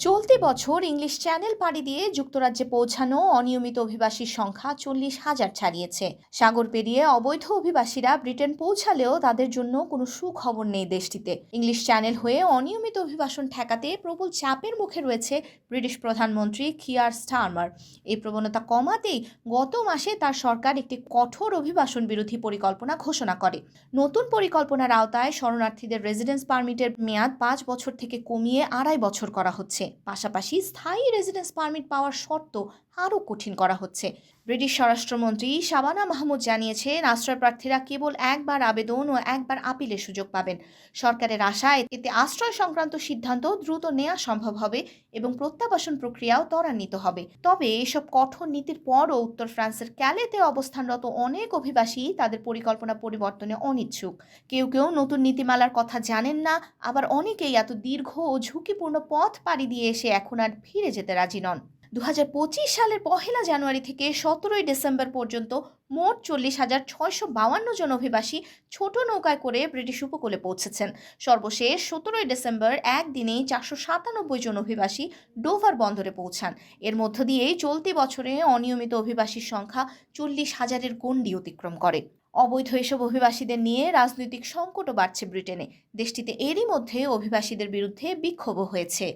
চলতি বছর English channel পাড়ি দিয়ে যুক্তরাজ্যে পৌঁছানো অনিয়মিত অভিবাসীর সংখ্যা 40,000 ছাড়িয়েছে। সাগর পেরিয়ে অবৈধ অভিবাসীরা ব্রিটেন পৌঁছালেও তাদের জন্য কোনো সুখবর নেই দেশটিতে। ইংলিশ চ্যানেল হয়ে অনিয়মিত অভিবাসন ঠেকাতে প্রবল চাপের মুখে রয়েছে ব্রিটিশ প্রধানমন্ত্রী কিয়ার স্টারমার। এই প্রবণতা কমাতেই গত মাসে তার সরকার একটি কঠোর অভিবাসন বিরোধী পরিকল্পনা ঘোষণা করে। নতুন পরিকল্পনার আওতায় শরণার্থীদের রেসিডেন্স পারমিটের মেয়াদ 5 বছর থেকে কমিয়ে 2.5 বছর করা হচ্ছে। পাশাপাশি স্থায়ী রেসিডেন্স পারমিট পাওয়ার শর্ত আরও কঠিন করা হচ্ছে। ব্রিটিশ স্বরাষ্ট্রমন্ত্রী শাবানা মাহমুদ জানিয়েছেন, আশ্রয় প্রার্থীরা কেবল একবার আবেদন ও একবার আপিলের সুযোগ পাবেন। সরকারের আশায় এতে আশ্রয় সংক্রান্ত সিদ্ধান্ত দ্রুত নেওয়া সম্ভব হবে এবং প্রত্যাবাসন প্রক্রিয়াও ত্বরান্বিত হবে। তবে এসব কঠোর নীতির পরও উত্তর ফ্রান্সের ক্যালেতে অবস্থানরত অনেক অভিবাসী তাদের পরিকল্পনা পরিবর্তনে অনিচ্ছুক। কেউ কেউ নতুন নীতিমালার কথা জানেন না, আবার অনেকেই এত দীর্ঘ ও ঝুঁকিপূর্ণ পথ পাড়ি দিয়ে এসে এখন আর ফিরে যেতে রাজি নন। 2025 সালের 1 জানুয়ারি থেকে 17 ডিসেম্বর পর্যন্ত মোট 40,652 জন অভিবাসী ছোট নৌকায় করে ব্রিটিশ উপকূলে পৌঁছেছেন। সর্বশেষ 17 ডিসেম্বর একদিনেই 497 জন অভিবাসী ডোভার বন্দরে পৌঁছান। এর মধ্য দিয়েই চলতি বছরে অনিয়মিত অভিবাসীর সংখ্যা 40,000-এর গণ্ডি অতিক্রম করে। অবৈধ এসব অভিবাসীদের নিয়ে রাজনৈতিক সংকটও বাড়ছে ব্রিটেনে। দেশটিতে এরই মধ্যে অভিবাসীদের বিরুদ্ধে বিক্ষোভও হয়েছে।